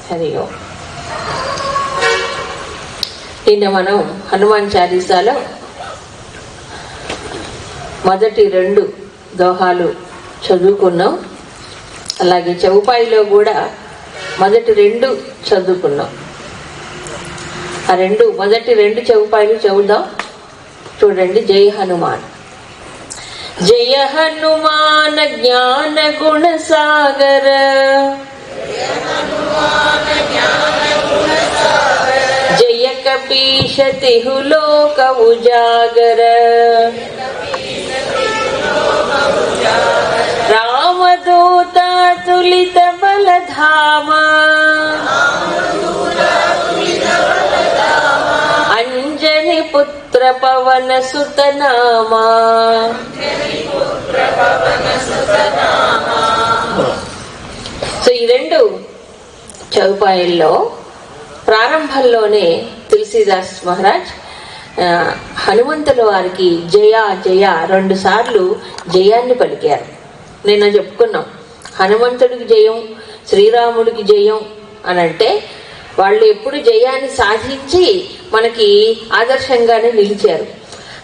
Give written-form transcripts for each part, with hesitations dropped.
హరి ఓం. నిన్న మనం హనుమాన్ చాలీసాలో మొదటి 2 దోహాలు చదువుకున్నాం. అలాగే చౌపాయిలో కూడా మొదటి 2 చదువుకున్నాం. ఆ మొదటి 2 చౌపాయిలు చదువుదాం. చూడండి. జై హనుమాన్. జయ హనుమాన్ జ్ఞాన గుణ సాగర, జయ కపీశ తిహులోక ఉజాగర, రామదూత తులిత బలధామ, అంజని పుత్ర పవన సుతనామా. సో ఈ 2 చౌపాయిల్లో ప్రారంభంలోనే తులసీదాస్ మహారాజ్ హనుమంతుల వారికి జయ జయ 2 సార్లు జయాన్ని పలికారు. నిన్న చెప్పుకున్నాం. హనుమంతుడికి జయం, శ్రీరాముడికి జయం అని అంటే వాళ్ళు ఎప్పుడు జయాన్ని సాధించి మనకి ఆదర్శంగానే నిలిచారు.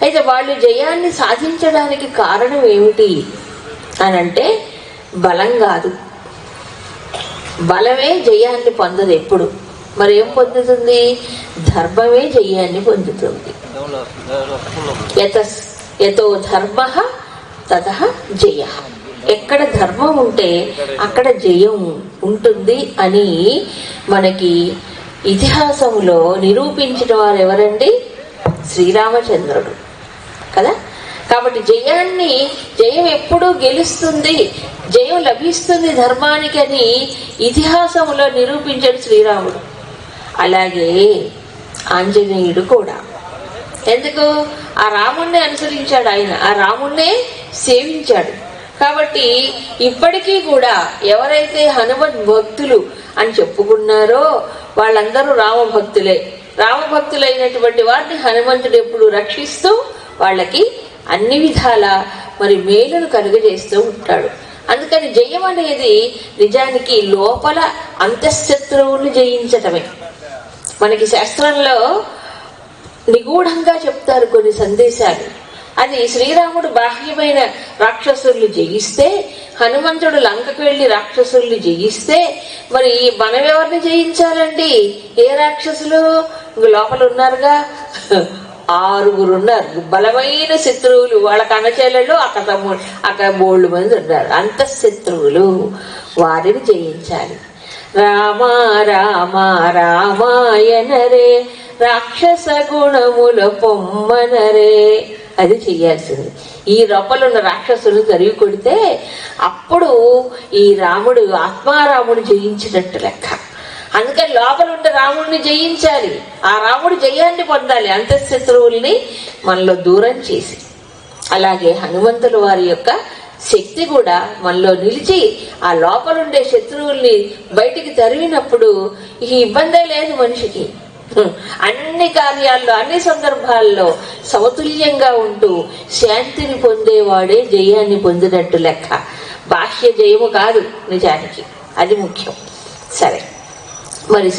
అయితే వాళ్ళు జయాన్ని సాధించడానికి కారణం ఏమిటి అని అంటే బలం కాదు. బలమే జయాన్ని పొందదు ఎప్పుడు. మరి ఏం పొందుతుంది? ధర్మమే జయాన్ని పొందుతుంది. యతో ధర్మ తతః జయ. ఎక్కడ ధర్మం ఉంటే అక్కడ జయం ఉంటుంది అని మనకి ఇతిహాసంలో నిరూపించిన వారు ఎవరండి? శ్రీరామచంద్రుడు కదా. కాబట్టి జయం ఎప్పుడూ గెలుస్తుంది, జయం లభిస్తుంది ధర్మానికి అని ఇతిహాసంలో నిరూపించాడు శ్రీరాముడు. అలాగే ఆంజనేయుడు కూడా. ఎందుకు? ఆ రాముణ్ణి అనుసరించాడు ఆయన, ఆ రాముణ్ణే సేవించాడు. కాబట్టి ఇప్పటికీ కూడా ఎవరైతే హనుమద్ భక్తులు అని చెప్పుకున్నారో వాళ్ళందరూ రామభక్తులే. రామభక్తులైనటువంటి వారిని హనుమంతుడు ఎప్పుడు రక్షిస్తూ వాళ్ళకి అన్ని విధాల మరి మేలును కలుగజేస్తూ ఉంటాడు. అందుకని జయం అనేది నిజానికి లోపల అంతఃశత్రువులు జయించటమే. మనకి శాస్త్రంలో నిగూఢంగా చెప్తారు కొన్ని సందేశాలు. అది శ్రీరాముడు బాహ్యమైన రాక్షసుల్ని జయిస్తే, హనుమంతుడు లంకకు వెళ్లి రాక్షసుల్ని జయిస్తే, మరి మనం ఎవరిని జయించాలండి? ఏ రాక్షసులు? లోపల ఉన్నారుగా 6 ఉన్నారు బలమైన శత్రువులు. వాళ్ళ కనచెల్లెళ్ళు అక్కడ బోళ్ళు మంది ఉన్నారు అంతఃశత్రువులు. వారిని జయించాలి. రామ రామ రామాయణరే రాక్షస గుణముల పొమ్మనరే. అది చెయ్యాల్సింది. ఈ లోపలున్న రాక్షసులు తరిగి కొడితే అప్పుడు ఈ రాముడు ఆత్మారాముడు జయించినట్టు లెక్క. అందుకని లోపల ఉండే రాముడిని జయించాలి. ఆ రాముడు జయాన్ని పొందాలి అంతఃశత్రువుల్ని మనలో దూరం చేసి. అలాగే హనుమంతుల వారి యొక్క శక్తి కూడా మనలో నిలిచి ఆ లోపలుండే శత్రువుల్ని బయటికి తరిమినప్పుడు ఈ ఇబ్బందే లేదు మనిషికి. అన్ని కార్యాల్లో అన్ని సందర్భాల్లో సమతుల్యంగా ఉంటూ శాంతిని పొందేవాడే జయాన్ని పొందినట్టు లెక్క. బాహ్య జయము కాదు నిజానికి, అది ముఖ్యం. సరే, మరి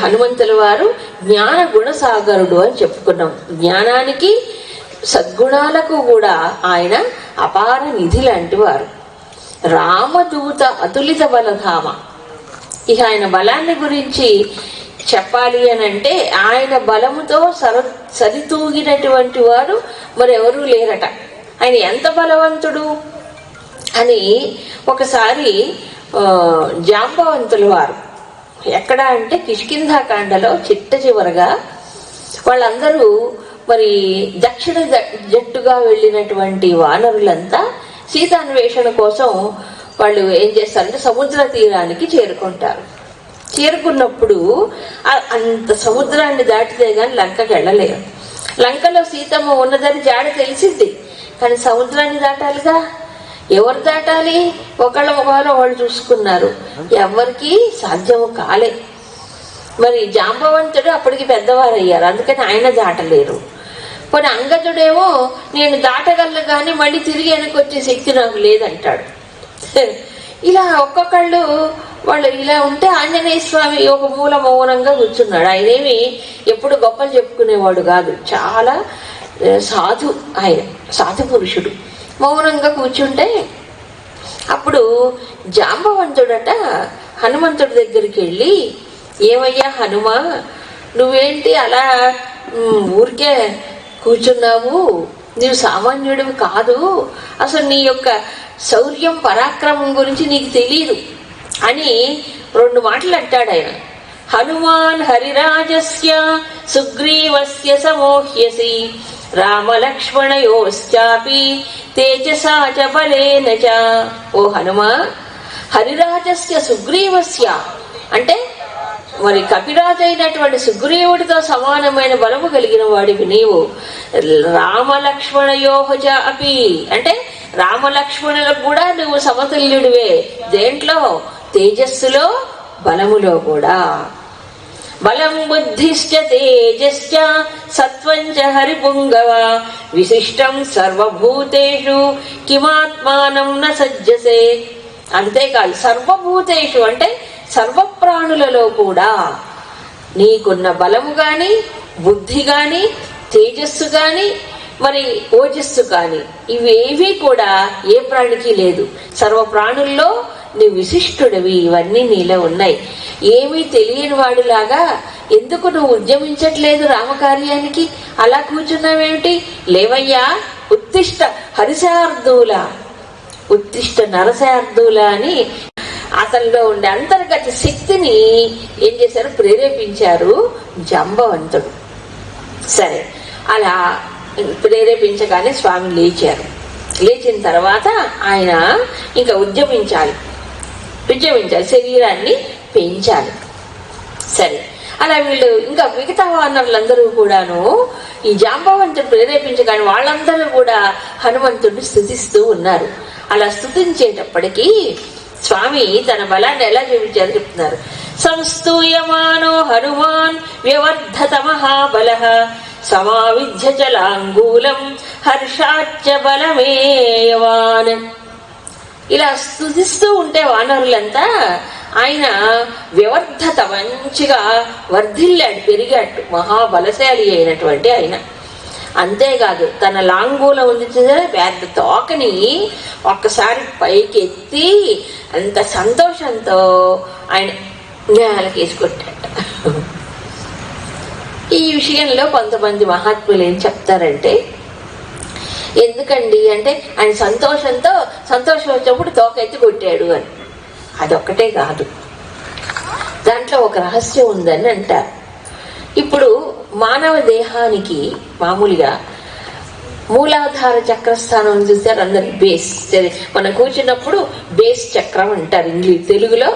హనుమంతుల వారు జ్ఞాన గుణసాగరుడు అని చెప్పుకున్నాం. జ్ఞానానికి సద్గుణాలకు కూడా ఆయన అపార నిధి లాంటి వారు. రామదూత అతులిత బలధామ. ఇక ఆయన బలాన్ని గురించి చెప్పాలి అని అంటే ఆయన బలముతో సరితూగినటువంటి వారు మరెవరూ లేరట. ఆయన ఎంత బలవంతుడు అని ఒకసారి జాంబవంతుల వారు ఎక్కడ అంటే కిష్కింధాకాండలో చివరగా వాళ్ళందరూ మరి దక్షిణ జట్టుగా వెళ్ళినటువంటి వానరులంతా సీతాన్వేషణ కోసం వాళ్ళు ఏం చేస్తారంటే సముద్ర తీరానికి చేరుకుంటారు. చేరుకున్నప్పుడు అంత సముద్రాన్ని దాటితే గాని లంకకి వెళ్ళలేరు. లంకలో సీతమ్మ ఉన్నదని జాడ తెలిసింది, కానీ సముద్రాన్ని దాటాలిగా. ఎవరు దాటాలి? ఒకళ్ళ ముఖాలు వాళ్ళు చూసుకున్నారు, ఎవరికి సాధ్యము కాలే. మరి జాంబవంతుడు అప్పటికి పెద్దవారు అయ్యారు, అందుకని ఆయన దాటలేరు. కొన్ని అంగదుడేమో నేను దాటగలను కానీ మళ్ళీ తిరిగి వెనక్కి వచ్చే శక్తి నాకు లేదంటాడు. ఇలా ఒక్కొక్కళ్ళు వాళ్ళు ఇలా ఉంటే ఆంజనేయ స్వామి ఒక మూల మౌనంగా కూర్చున్నాడు. ఆయనేమి ఎప్పుడు గొప్పలు చెప్పుకునేవాడు కాదు, చాలా ఆయన సాధు పురుషుడు. మౌనంగా కూర్చుంటే అప్పుడు జాంబవంతుడట హనుమంతుడి దగ్గరికి వెళ్ళి, ఏమయ్యా హనుమా, నువ్వేంటి అలా ఊరికే కూర్చున్నావు, నీవు సామాన్యుడివి కాదు, అసలు నీ యొక్క శౌర్యం పరాక్రమం గురించి నీకు తెలియదు అని 2 మాటలు అంటాడు ఆయన. హనుమాన్ హరిరాజస్య సుగ్రీవస్య సమోహ్యసి రామలక్ష్మణయోశ్చాపి తేజసా చ బలేన చ. ఓ హనుమా, హరిరాజస్య సుగ్రీవస్య అంటే మరి కపిరాజు అయినటువంటి సుగ్రీవుడితో సమానమైన బలము కలిగిన వాడివి నీవు. రామలక్ష్మణయోహజ అపి అంటే రామలక్ష్మణులకు కూడా నువ్వు సమతుల్యుడివే. దేంట్లో? తేజస్సులో, బలములో కూడా. బలం బుద్ధిశ్చ తేజశ్చ సత్వంచ హరిపుంగవ విశిష్టం సర్వభూతేషు కిమాత్మానం న సజ్జసే. అంతేకాదు, సర్వభూతేషు అంటే సర్వప్రాణులలో కూడా నీకున్న బలము గాని, బుద్ధి గాని, తేజస్సు గాని, మరి ఓజస్సు కాని ఇవేవి కూడా ఏ ప్రాణికి లేదు. సర్వ ప్రాణుల్లో నువ్వు విశిష్టుడివి. ఇవన్నీ నీలో ఉన్నాయి. ఏమీ తెలియని వాడిలాగా ఎందుకు నువ్వు ఉద్యమించట్లేదు రామకార్యానికి? అలా కూర్చున్నావేమిటి? లేవయ్యా, ఉత్తిష్ట హరిశార్దూల, ఉత్తిష్ట నరశార్దూల అని అతనిలో ఉండే అంతర్గత శక్తిని ఏం చేశారు? ప్రేరేపించారు జాంబవంతుడు. సరే, అలా ప్రేరేపించగానే స్వామి లేచారు. లేచిన తర్వాత ఆయన ఇంకా ఉద్యమించాలి, శరీరాన్ని పెంచాలి. సరే, అలా వీళ్ళు ఇంకా మిగతా వానరులందరూ కూడాను ఈ జాంబవంతుడు ప్రేరేపించగానే వాళ్ళందరూ కూడా హనుమంతుడిని స్తుతిస్తూ ఉన్నారు. అలా స్తుతించేటప్పటికీ స్వామి తన బలాన్ని ఎలా చూపించారో చెప్తున్నారు. సంస్తూయమానో హనుమాన్ వ్యవర్ధత మహాబలః సమావిధ్య చలాంగూలం హర్షాచ్చ బలమేయవాన్. ఇలా స్తుతిస్తూ ఉంటే వానరులంతా ఆయన వ్యవర్ధత మంచిగా వర్ధిల్లాడు, పెరిగాడు, మహాబలశాలి అయినటువంటి ఆయన. అంతేకాదు, తన లాంగూలం ఉంది చూసారా, పెద్ద తోకని ఒక్కసారి పైకి ఎత్తి అంత సంతోషంతో ఆయన నేలకి వేసుకొట్టాడు. ఈ విషయంలో కొంతమంది మహాత్ములు ఏం చెప్తారంటే, ఎందుకండి అంటే ఆయన సంతోషం వచ్చినప్పుడు తోక ఎత్తి కొట్టాడు అని. అదొక్కటే కాదు, దాంట్లో ఒక రహస్యం ఉందని అంటారు. ఇప్పుడు మానవ దేహానికి మామూలుగా మూలాధార చక్రస్థానం చూసారు అందరు, బేస్. మనం కూర్చున్నప్పుడు బేస్ చక్రం అంటారు, తెలుగులో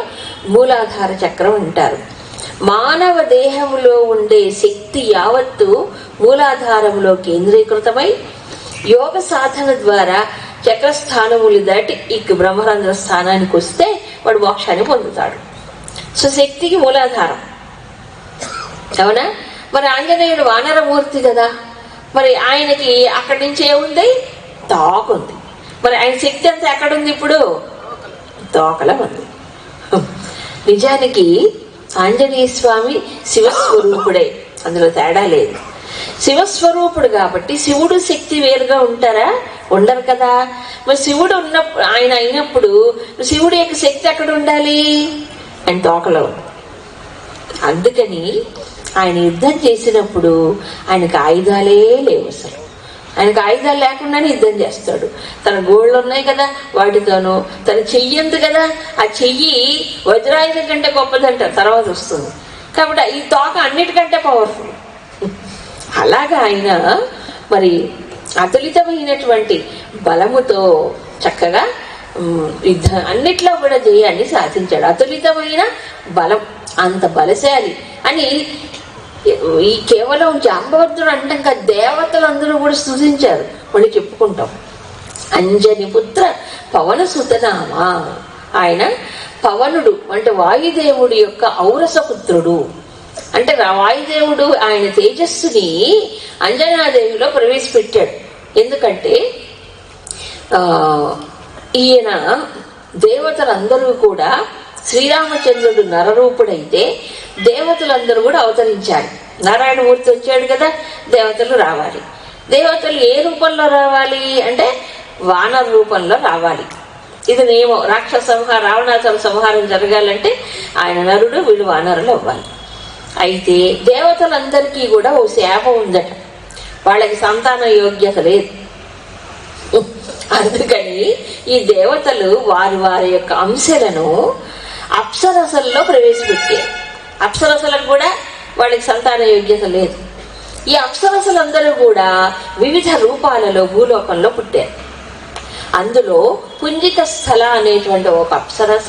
మూలాధార చక్రం అంటారు. మానవ దేహంలో ఉండే శక్తి యావత్తు మూలాధారంలో కేంద్రీకృతమై యోగ సాధన ద్వారా చక్రస్థానములు దాటి ఇక బ్రహ్మరంధ్ర స్థానానికి వస్తే వాడు మోక్షాన్ని పొందుతాడు. సో శక్తికి మూలాధారం, అవునా? మరి ఆంజనేయుడు వానరమూర్తి కదా, మరి ఆయనకి అక్కడి నుంచి ఏముంది? తోకుంది. మరి ఆయన శక్తి అంతా ఎక్కడుంది? ఇప్పుడు తోకలో ఉంది. నిజానికి ఆంజనేయ స్వామి శివస్వరూపుడే, అందులో తేడా లేదు. శివస్వరూపుడు కాబట్టి శివుడు శక్తి వేరుగా ఉంటారా? ఉండరు కదా. మరి శివుడు ఉన్నప్పుడు, ఆయన అయినప్పుడు శివుడు యొక్క శక్తి ఎక్కడ ఉండాలి? ఆయన తోకలో. అందుకని ఆయన యుద్ధం చేసినప్పుడు ఆయనకు ఆయుధాలే లేవు. అసలు ఆయనకు ఆయుధాలు లేకుండానే యుద్ధం చేస్తాడు. తన గోళ్ళు ఉన్నాయి కదా, వాటితోనూ, తన చెయ్యి ఉంది కదా, ఆ చెయ్యి వజ్రాయుధం కంటే గొప్పదంటారు, తర్వాత వస్తుంది. కాబట్టి ఈ తోక అన్నిటికంటే పవర్ఫుల్. అలాగా ఆయన మరి అతులితమైనటువంటి బలముతో చక్కగా యుద్ధం అన్నిట్లో కూడా జయాన్ని సాధించాడు. అతులితమైన బలం, అంత బలశాలి అని ఈ కేవలం జాంబవంతుడు అంటాం కదా, దేవతలందరూ కూడా స్తుతించారు. మళ్ళీ చెప్పుకుంటాం. అంజని పుత్ర పవన సుతనామా, ఆయన పవనుడు అంటే వాయుదేవుడి యొక్క ఔరసపుత్రుడు. అంటే వాయుదేవుడు ఆయన తేజస్సుని అంజనాదేవిలో ప్రవేశపెట్టాడు. ఎందుకంటే ఈయన దేవతలందరూ కూడా శ్రీరామచంద్రుడు నరరూపుడైతే దేవతలందరూ కూడా అవతరించారు. నారాయణమూర్తి వచ్చాడు కదా, దేవతలు రావాలి. దేవతలు ఏ రూపంలో రావాలి అంటే వానర రూపంలో రావాలి. ఇది నియమం. రాక్షస రావణాసుర సంహారం జరగాలంటే ఆయన నరుడు, వీళ్ళు వానరులు అవ్వాలి. అయితే దేవతలందరికీ కూడా ఓ శాపం ఉందట, వాళ్ళకి సంతాన యోగ్యత లేదు. అందుకని ఈ దేవతలు వారి వారి యొక్క అంశాలను అప్సరసల్లో ప్రవేశపెట్టారు. అప్సరసలకు కూడా వాళ్ళకి సంతాన యోగ్యత లేదు. ఈ అప్సరసలందరూ కూడా వివిధ రూపాలలో భూలోకంలో పుట్టారు. అందులో పుంజిక స్థల అనేటువంటి ఒక అప్సరస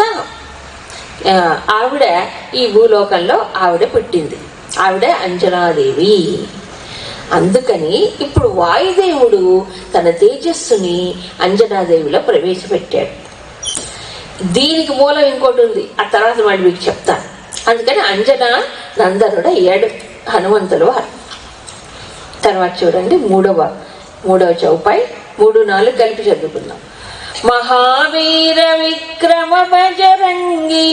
ఆవిడ ఈ భూలోకంలో ఆవిడ పుట్టింది. ఆవిడ అంజనాదేవి. అందుకని ఇప్పుడు వాయుదేవుడు తన తేజస్సుని అంజనాదేవిలో ప్రవేశపెట్టాడు. దీనికి మూలం ఇంకోటి ఉంది, ఆ తర్వాత మళ్ళీ మీకు చెప్తాను. అందుకని అంజనా నందనుడు అయ్యాడు హనుమంతుల వారు. తర్వాత చూడండి మూడవ చౌపాయి 3-4 కలిపి చదువుకుందాం. మహావీర విక్రమ బజరంగి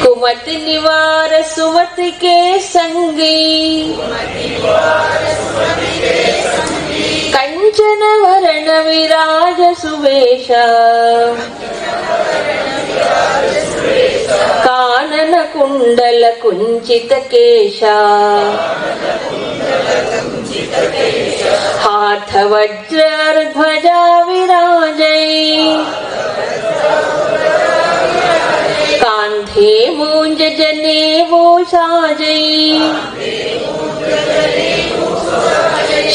కుమతి నివార సుమతి కే సంగి కంచన వరణ విరాజ సువేశ కానన కుండల కుంచిత కేశ हाथ वज्र ध्वजा विराजै कांधे मूंज जनेऊ साजै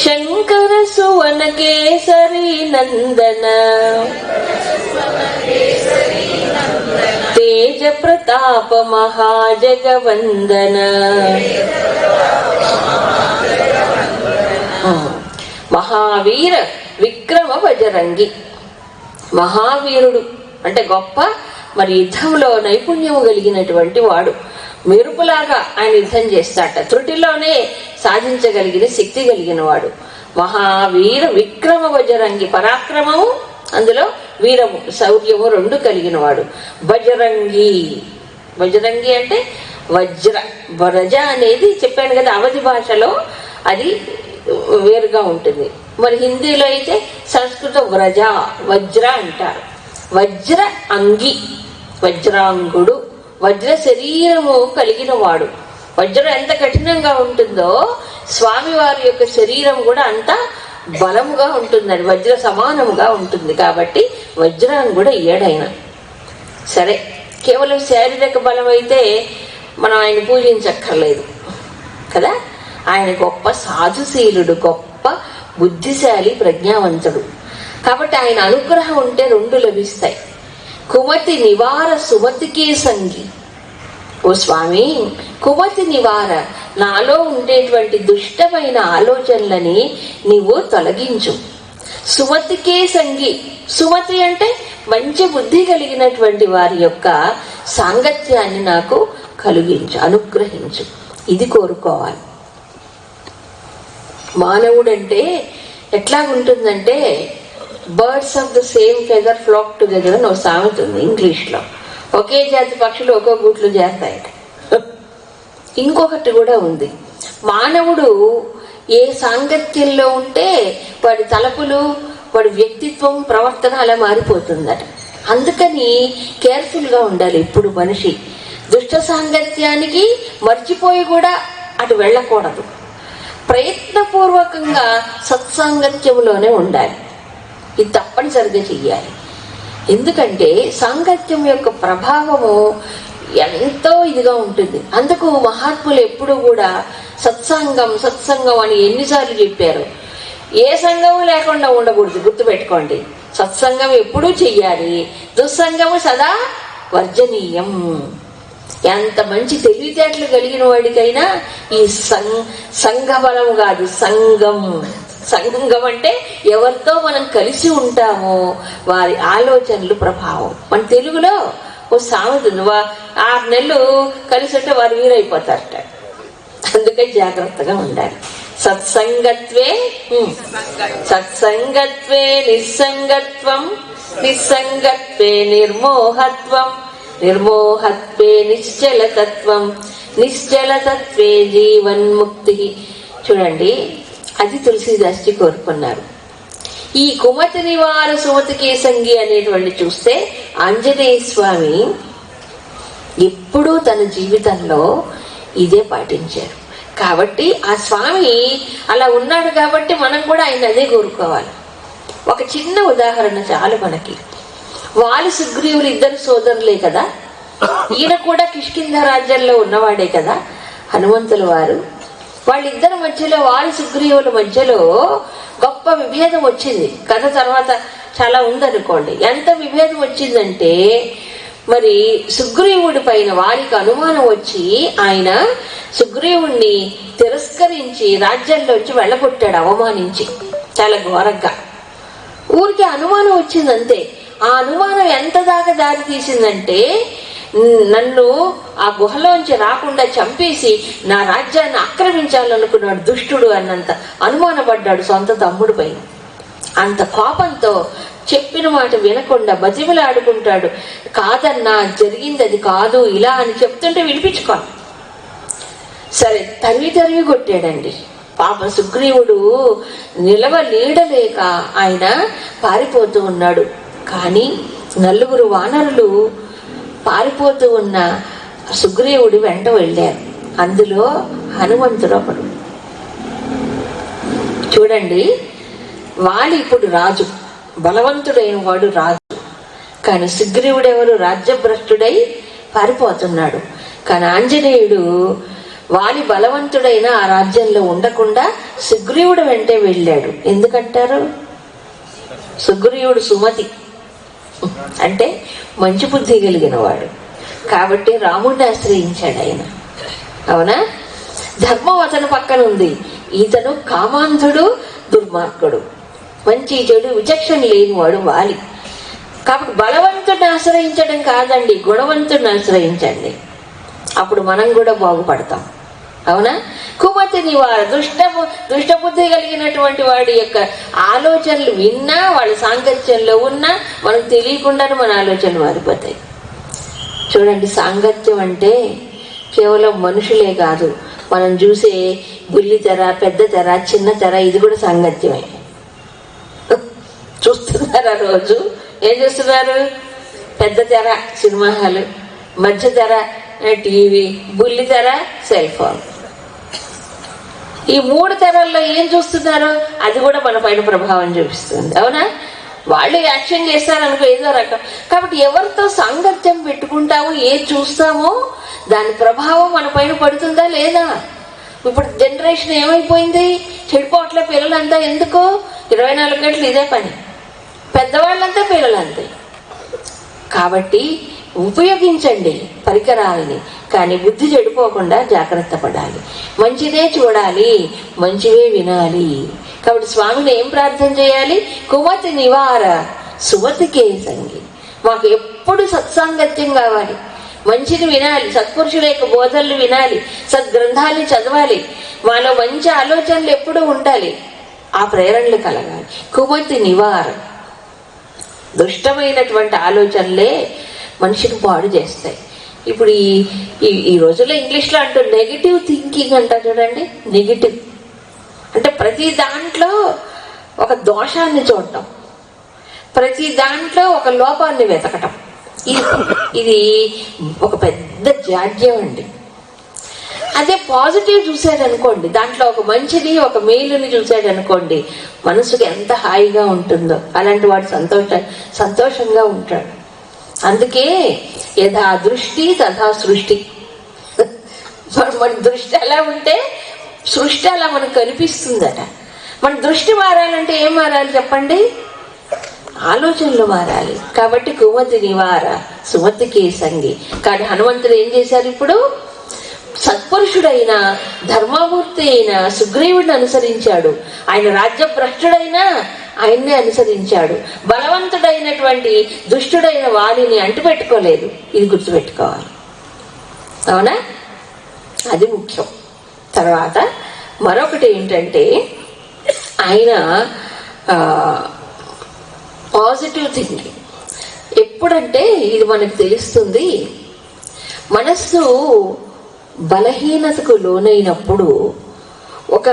शंकर सुवन केसरी नंदन तेज प्रताप महाजगवंदन. మహావీర విక్రమ బజరంగి, మహావీరుడు అంటే గొప్ప, మరి యుద్ధంలో నైపుణ్యము కలిగినటువంటి వాడు. మెరుపులాగా ఆయన యుద్ధం చేస్తాట, త్రుటిలోనే సాధించగలిగిన శక్తి కలిగిన వాడు. మహావీర విక్రమ బజరంగి, పరాక్రమము అందులో వీరము శౌర్యము రెండు కలిగిన వాడు. బజరంగి, బజరంగి అంటే వజ్ర. వరజ అనేది చెప్పాను కదా, అవధి భాషలో అది వేరుగా ఉంటుంది. మరి హిందీలో అయితే సంస్కృత వ్రజ వజ్ర అంటారు. వజ్ర అంగి, వజ్రాంగుడు, వజ్ర శరీరము కలిగిన వాడు. వజ్రం ఎంత కఠినంగా ఉంటుందో స్వామివారి యొక్క శరీరం కూడా అంత బలముగా ఉంటుందండి, వజ్ర సమానముగా ఉంటుంది. కాబట్టి వజ్రాంగుడు అయ్యాడైన. సరే, కేవలం శారీరక బలం అయితే మనం ఆయన పూజించక్కర్లేదు కదా. ఆయన గొప్ప సాధుశీలుడు, గొప్ప బుద్ధిశాలి, ప్రజ్ఞావంతుడు. కాబట్టి ఆయన అనుగ్రహం ఉంటే 2 లభిస్తాయి. కుమతి నివార సుమతికే సంగి. ఓ స్వామి, కుమతి నివార, నాలో ఉండేటువంటి దుష్టమైన ఆలోచనలని నీవు తొలగించు. సుమతికే సంగి, సుమతి అంటే మంచి బుద్ధి కలిగినటువంటి వారి యొక్క సాంగత్యాన్ని నాకు కలిగించు, అనుగ్రహించు. ఇది కోరుకోవాలి. మానవుడంటే ఎట్లాగుంటుందంటే birds of the same feather flock together అని ఒక సామెత ఉంది ఇంగ్లీష్లో. ఒకే జాతి పక్షులు ఒక్కో గూట్లు చేస్తాయి. ఇంకొకటి కూడా ఉంది, మానవుడు ఏ సాంగత్యంలో ఉంటే వాడి తలపులు, వాడి వ్యక్తిత్వం, ప్రవర్తన అలా మారిపోతుందట. అందుకని కేర్ఫుల్గా ఉండాలి ఎప్పుడు మనిషి. దుష్ట సాంగత్యానికి మర్చిపోయి కూడా అటు వెళ్ళకూడదు. ప్రయత్నపూర్వకంగా సత్సాంగత్యంలోనే ఉండాలి. ఇది తప్పనిసరిగా చెయ్యాలి. ఎందుకంటే సాంగత్యం యొక్క ప్రభావము ఎంతో ఇదిగా ఉంటుంది. అందుకు మహాత్ములు ఎప్పుడు కూడా సత్సంగం సత్సంగం అని ఎన్నిసార్లు చెప్పారు. ఏ సంఘము లేకుండా ఉండకూడదు, గుర్తుపెట్టుకోండి. సత్సంగం ఎప్పుడూ చెయ్యాలి, దుస్సంగము సదా వర్జనీయం. ఎంత మంచి తెలివితేటలు కలిగిన వాడికైనా ఈ సంఘ బలం కాదు, సంఘం. సంఘం అంటే ఎవరితో మనం కలిసి ఉంటామో వారి ఆలోచనలు ప్రభావం. మన తెలుగులో ఓ సామెత ఉంది, 6 నెలలు కలిసి ఉంటే వారు వీరైపోతారట. అందుకే జాగ్రత్తగా ఉండాలి. సత్సంగత్వే సత్సంగత్వే నిస్సంగత్వం, నిస్సంగత్వే నిర్మోహత్వం, నిర్మోహత్వే నిశ్చలతత్వం, నిశ్చలతత్వే జీవన్ముక్తి. చూడండి, అది తులసీదాస్జీ కోరుకున్నారు. ఈ కుమతి నివార సుమతికే సంగి అనేటువంటి చూస్తే ఆంజనేయ స్వామి ఎప్పుడూ తన జీవితంలో ఇదే పాటించారు. కాబట్టి ఆ స్వామి అలా ఉన్నాడు కాబట్టి మనం కూడా ఆయన అదే కోరుకోవాలి. ఒక చిన్న ఉదాహరణ చాలు మనకి. వాలి సుగ్రీవులు ఇద్దరు సోదరులే కదా, ఈయన కూడా కిష్కింధ రాజ్యంలో ఉన్నవాడే కదా హనుమంతుల వారు. వాళ్ళిద్దరి మధ్యలో, వాలి సుగ్రీవుల మధ్యలో గొప్ప విభేదం వచ్చింది. కథ తర్వాత చాలా ఉందనుకోండి. ఎంత విభేదం వచ్చిందంటే, మరి సుగ్రీవుడి పైన వారికి అనుమానం వచ్చి ఆయన సుగ్రీవుణ్ణి తిరస్కరించి రాజ్యంలోంచి వెళ్ళగొట్టాడు, అవమానించి చాలా ఘోరంగా. ఊరికి అనుమానం వచ్చిందంతే. ఆ అనుమానం ఎంత దాకా దారి తీసిందంటే, నన్ను ఆ గుహలోంచి రాకుండా చంపేసి నా రాజ్యాన్ని ఆక్రమించాలనుకున్నాడు దుష్టుడు అన్నంత అనుమానపడ్డాడు సొంత తమ్ముడు పైన. అంత కోపంతో చెప్పిన మాట వినకుండా బతిమలాడుకుంటాడు. కాదన్నా, జరిగింది అది కాదు ఇలా అని చెప్తుంటే వినిపించుకోవాలి. సరే, తరివి కొట్టాడండి. పాప సుగ్రీవుడు నిలవలేడలేక ఆయన పారిపోతూ ఉన్నాడు. కానీ నలుగురు వానరులు పారిపోతూ ఉన్న సుగ్రీవుడి వెంట వెళ్ళారు. అందులో హనుమంతుడు ఒకడు. చూడండి, వాలి ఇప్పుడు రాజు, బలవంతుడైన వాడు రాజు. కానీ సుగ్రీవుడు ఎవరు? రాజ్యభ్రష్టుడై పారిపోతున్నాడు. కానీ ఆంజనేయుడు వాలి బలవంతుడైన ఆ రాజ్యంలో ఉండకుండా సుగ్రీవుడు వెంటే వెళ్ళాడు. ఎందుకంటారు? సుగ్రీవుడు సుమతి అంటే మంచి బుద్ధి కలిగిన వాడు కాబట్టి రాముడిని ఆశ్రయించాడు ఆయన. అవునా? ధర్మం అతని పక్కన ఉంది. ఈతను కామాంధుడు, దుర్మార్గుడు, మంచి చెడు విచక్షణ లేనివాడు వాలి. కాబట్టి బలవంతుడిని ఆశ్రయించడం కాదండి, గుణవంతుడిని ఆశ్రయించండి. అప్పుడు మనం కూడా బాగుపడతాం. అవునా? కుమతి నివార దుష్టబుద్ధి కలిగినటువంటి వాడి యొక్క ఆలోచనలు విన్నా, వాళ్ళ సాంగత్యంలో ఉన్నా మనకు తెలియకుండానే మన ఆలోచనలు మారిపోతాయి. చూడండి, సాంగత్యం అంటే కేవలం మనుషులే కాదు, మనం చూసే బుల్లి తెర, పెద్ద తెర, చిన్న తెర, ఇది కూడా సాంగత్యమే. చూస్తున్నారా? రోజు ఏం చూస్తున్నారు? పెద్ద తెర సినిమా హాలు, మధ్య తెర టీవీ, బుల్లి తెర సెల్ ఫోన్. ఈ మూడు తెరల్లో ఏం చూస్తున్నారు? అది కూడా మన పైన ప్రభావం చూపిస్తుంది. అవునా? వాళ్ళు యాక్షన్ చేస్తారనుకో ఏదో రకం. కాబట్టి ఎవరితో సాంగత్యం పెట్టుకుంటామో, ఏది చూస్తామో దాని ప్రభావం మన పైన పడుతుందా లేదా? ఇప్పుడు జనరేషన్ ఏమైపోయింది? చెడిపోవట్లే పిల్లలంతా. ఎందుకు? 24 గంటలు ఇదే పని. పెద్దవాళ్ళంతా పిల్లలంతే. కాబట్టి ఉపయోగించండి పరికరాలని, కానీ బుద్ధి చెడిపోకుండా జాగ్రత్త పడాలి. మంచిదే చూడాలి, మంచివే వినాలి. కాబట్టి స్వామిని ఏం ప్రార్థన చేయాలి? కుమతి నివార సుమతికే సంగి. మాకు ఎప్పుడు సత్సాంగత్యం కావాలి, మంచిని వినాలి, సత్పురుషుల యొక్క బోధనలు వినాలి, సద్గ్రంథాలు చదవాలి, మాలో మంచి ఆలోచనలు ఎప్పుడూ ఉండాలి, ఆ ప్రేరణలు కలగాలి. కుమతి నివార. దుష్టమైనటువంటి ఆలోచనలే మనిషిని పాడు చేస్తాయి. ఇప్పుడు ఈ రోజుల్లో ఇంగ్లీష్లో అంటూ నెగిటివ్ థింకింగ్ అంటారు చూడండి. నెగిటివ్ అంటే ప్రతి దాంట్లో ఒక దోషాన్ని చూడటం, ప్రతి దాంట్లో ఒక లోపాన్ని వెతకటం. ఇది ఒక పెద్ద జాడ్యం అండి. అదే పాజిటివ్ చూశాడనుకోండి, దాంట్లో ఒక మంచిని, ఒక మేలుని చూశాడనుకోండి, మనసుకి ఎంత హాయిగా ఉంటుందో. అలాంటి వాడు సంతోషంగా ఉంటాడు. అందుకే యథా దృష్టి తథా సృష్టి. మన దృష్టి ఎలా ఉంటే సృష్టి అలా మనకు కనిపిస్తుందట. మన దృష్టి మారాలంటే ఏం మారాలి చెప్పండి? ఆలోచనలు మారాలి. కాబట్టి కుమతి నివార సుమతికే సంగి. కానీ హనుమంతుడు ఏం చేశారు? ఇప్పుడు సత్పురుషుడైన ధర్మమూర్తి అయిన సుగ్రీవుడిని అనుసరించాడు. ఆయన రాజ్యభ్రష్టుడైనా ఆయన్నే అనుసరించాడు. బలవంతుడైనటువంటి దుష్టుడైన వాలిని అంటుపెట్టుకోలేదు. ఇది గుర్తుపెట్టుకోవాలి. అవునా? అది ముఖ్యం. తర్వాత మరొకటి ఏంటంటే ఆయన పాజిటివ్ థింకింగ్. ఎప్పుడంటే ఇది మనకు తెలుస్తుంది, మనస్సు బలహీనతకు లోనైనప్పుడు, ఒక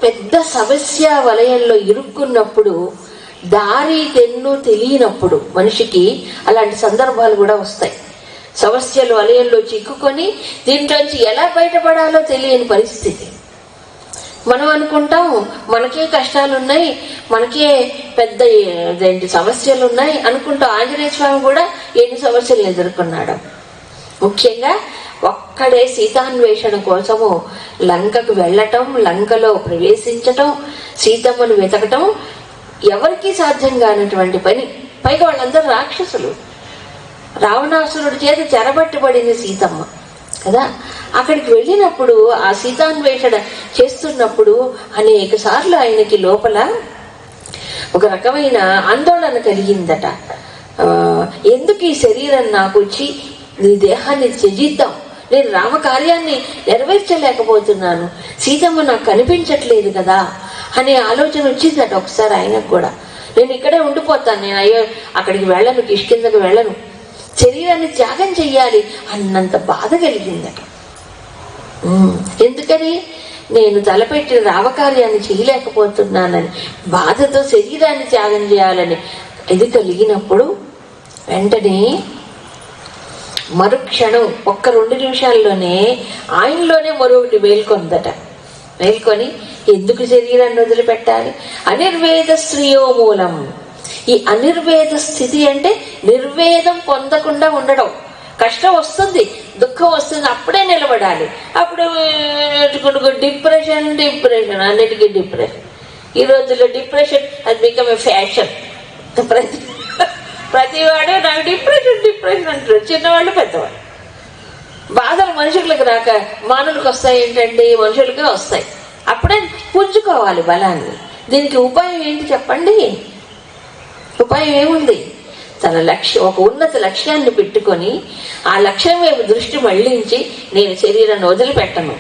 పెద్ద సమస్య వలయంలో ఇరుక్కున్నప్పుడు, దారి తెన్ను తెలియనప్పుడు మనిషికి అలాంటి సందర్భాలు కూడా వస్తాయి. సమస్యలు వలయంలో చిక్కుకొని దీంట్లోంచి ఎలా బయటపడాలో తెలియని పరిస్థితి. మనం అనుకుంటాం మనకే కష్టాలున్నాయి, మనకే పెద్ద సమస్యలు ఉన్నాయి అనుకుంటాం. ఆంజనేయ స్వామి కూడా ఎన్ని సమస్యలు ఎదుర్కొన్నాడు. ముఖ్యంగా ఒక్కడే సీతాన్వేషణ కోసము లంకకు వెళ్ళటం, లంకలో ప్రవేశించటం, సీతమ్మను వెతకటం ఎవరికీ సాధ్యం కానటువంటి పని. పైగా వాళ్ళందరూ రాక్షసులు. రావణాసురుడి చేత చెరబట్టబడింది సీతమ్మ కదా. అక్కడికి వెళ్ళినప్పుడు ఆ సీతాన్వేషణ చేస్తున్నప్పుడు అనేక సార్లు ఆయనకి లోపల ఒక రకమైన ఆందోళన కలిగిందట. ఎందుకు ఈ శరీరం నాకు వచ్చి నీ దేహాన్ని త్యజిద్దాం, నేను రామకార్యాన్ని నెరవేర్చలేకపోతున్నాను, సీతమ్మ నాకు కనిపించట్లేదు కదా అనే ఆలోచన వచ్చిందట ఒకసారి ఆయనకు కూడా. నేను ఇక్కడే ఉండిపోతాను, నేను అయ్యో అక్కడికి వెళ్ళను, కిష్కిందకు వెళ్ళను, శరీరాన్ని త్యాగం చెయ్యాలి అన్నంత బాధ కలిగిందట. ఎందుకని? నేను తలపెట్టిన రామకార్యాన్ని చేయలేకపోతున్నానని బాధతో శరీరాన్ని త్యాగం చేయాలని ఇది కలిగినప్పుడు వెంటనే మరుక్షణం ఒక్క 2 నిమిషాల్లోనే ఆయనలోనే మరొకటి మేల్కొందట. మేల్కొని ఎందుకు శరీరాన్ని వదిలిపెట్టాలి? అనిర్వేద శ్రేయో మూలం. ఈ అనిర్వేద స్థితి అంటే నిర్వేదం పొందకుండా ఉండడం. కష్టం వస్తుంది, దుఃఖం వస్తుంది, అప్పుడే నిలబడాలి. అప్పుడు డిప్రెషన్ అన్నిటికీ డిప్రెషన్. ఈ రోజుల్లో డిప్రెషన్ అది బికమ్ ఏ ఫ్యాషన్. ప్రతివాడు నాకు డిప్రెషన్ అంటారు, చిన్నవాళ్ళు పెద్దవాళ్ళు. బాధలు మనుషులకు రాక మానవులకు వస్తాయి ఏంటండి? మనుషులకే వస్తాయి. అప్పుడే పుంజుకోవాలి బలాన్ని. దీనికి ఉపాయం ఏంటి చెప్పండి? ఉపాయం ఏముంది? తన లక్ష్యం, ఒక ఉన్నత లక్ష్యాన్ని పెట్టుకొని ఆ లక్ష్యం వైపు దృష్టి మళ్లించి నేను శరీరాన్ని వదిలిపెట్టను,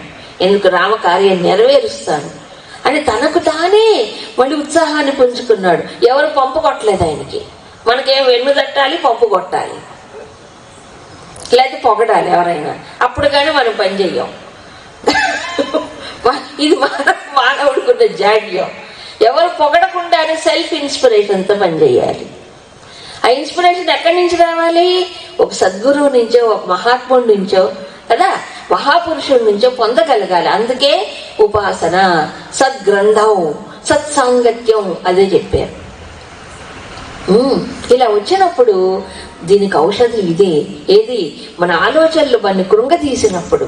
ఎందుకు రామకార్యం నెరవేరుస్తాను అని తనకు తానే మళ్ళీ ఉత్సాహాన్ని పుంజుకున్నాడు. ఎవరు పంపు కొట్టలేదు ఆయనకి. మనకేం వెన్ను తట్టాలి, పంపు కొట్టాలి, లేదా పొగడాలి ఎవరైనా, అప్పుడు కానీ మనం పని చెయ్యం. ఇది మానవుడుకున్న జాడ్యం. ఎవరు పొగడకుండానే సెల్ఫ్ ఇన్స్పిరేషన్తో పనిచేయాలి. ఆ ఇన్స్పిరేషన్ ఎక్కడి నుంచి రావాలి? ఒక సద్గురువు నుంచో, ఒక మహాత్ముడి నుంచో కదా, మహాపురుషుడి నుంచో పొందగలగాలి. అందుకే ఉపాసన, సద్గ్రంథం, సత్సాంగత్యం అదే చెప్పారు. ఇలా వచ్చినప్పుడు దీనికి ఔషధం ఇదే. ఏది? మన ఆలోచనలు మన కృంగతీసినప్పుడు,